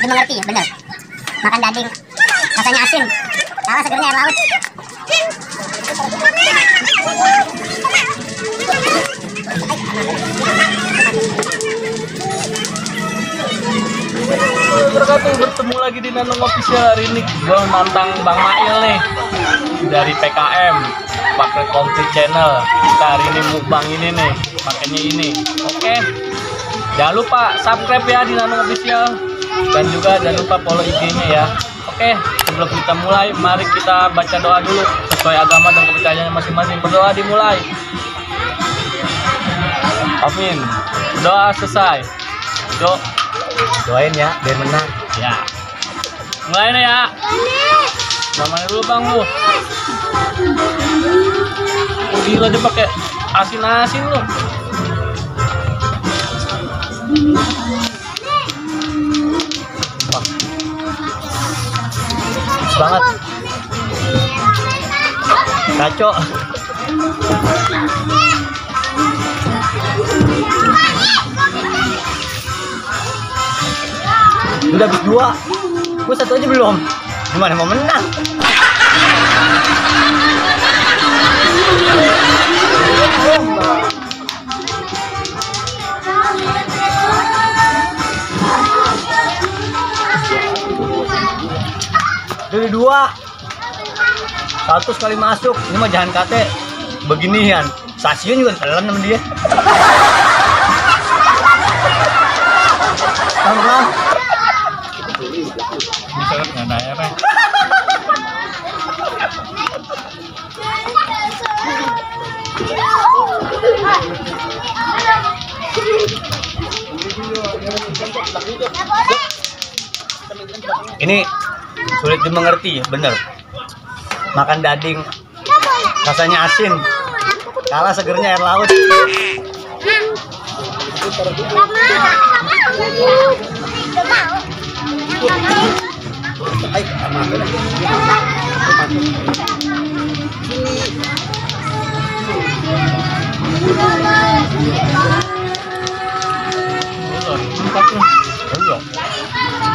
belum mengerti ya, bener. Makan daging rasanya asin, kalah segernya air laut. Bertemu lagi di Nanong Official. Hari ini gue nantang Bang Mail nih dari PKM pakai Complete Channel. Kita hari ini mukbang ini nih, pakainya ini. Oke, jangan lupa subscribe ya di Nanong Official dan juga jangan lupa follow IG-nya ya. Oke, sebelum kita mulai, mari kita baca doa dulu sesuai agama dan kepercayaan masing-masing. Berdoa dimulai. Amin. Doa selesai. Yuk, Doain ya biar menang. ya. Mulai nih ya. Namanya dulu bang lu. Gila dia pakai asin-asin lu. Wah. Banget. Kacau. Udah habis 2. Gue 1 aja belum. Gimana mau menang? Dari 2. 100 kali masuk. Ini mah jangan kate beginian. Stasiun juga telan sama dia. Bang. Misalnya nggak ada airnya. Ini sulit dimengerti ya, bener. Makan daging rasanya asin, kalah segernya air laut.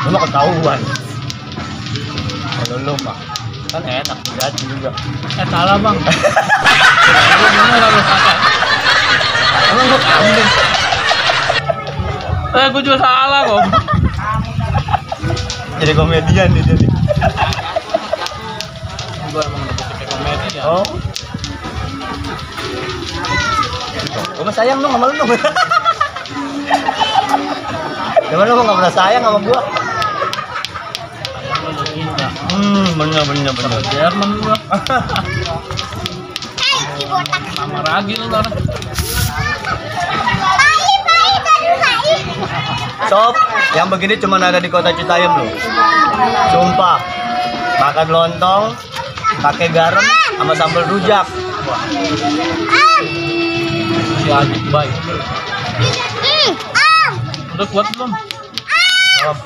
Lu mah ketahuan. Kalau lu mah kan enak jadi juga. Salah bang. Bener lu salah. Emang gua kambing. Gue juga salah kok. Jadi komedian nih jadi. Gue emang udah kayak komedi ya. Oh. Gue mah sayang dong sama lu dong. Gimana lu nggak pernah sayang sama gua? Bener. Jerman gua. Sama Ragi lu kan. Sob, yang begini cuma ada di kota Citayam loh. Sumpah. Makan lontong, pakai garam sama sambal rujak. Si Ajik baik. Udah kuat belum? Oh.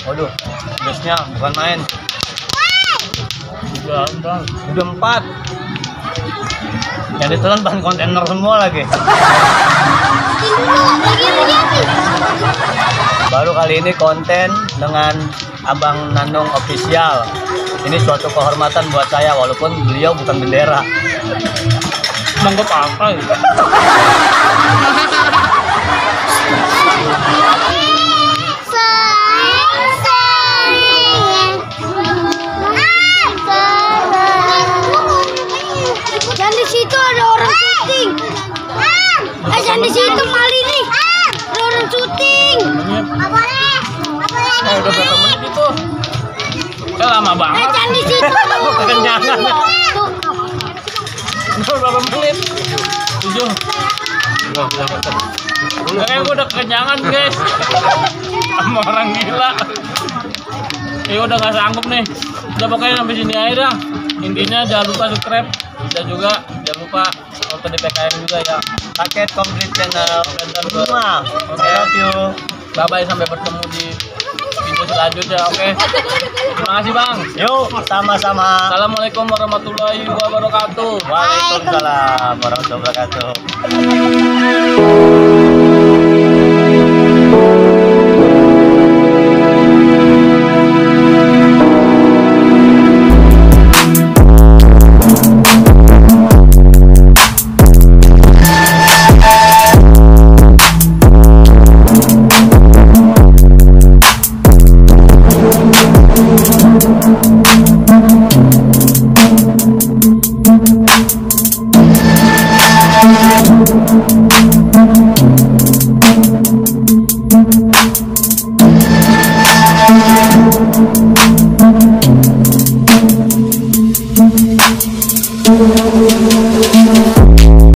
Waduh, pedasnya bukan main. Udah. Udah 4. Yang ditelan bahan kontainer semua lagi. Baru kali ini konten dengan Abang Nanong Official. Ini suatu kehormatan buat saya walaupun beliau bukan bendera. Emang gue apa ya? Jangan di situ ada orang syuting. Jangan di situ kali nih. Ada orang syuting. Udah berapa menit itu? Lama banget. Jangan di situ. Kekenyangan. Udah berapa menit? 7. Gue udah kekenyangan guys. Sama orang gila. Udah nggak sanggup nih. Udah pokoknya sampai sini aja dah. Intinya jangan lupa subscribe dan juga jangan lupa nonton di PKM juga ya. Paket Complete Channel. Dan Semua. Oke, love you. bye bye, sampai bertemu di video selanjutnya. selanjutnya. Oke. Terima kasih Bang. Yuk, sama-sama. Assalamualaikum warahmatullahi wabarakatuh. Waalaikumsalam warahmatullahi wabarakatuh.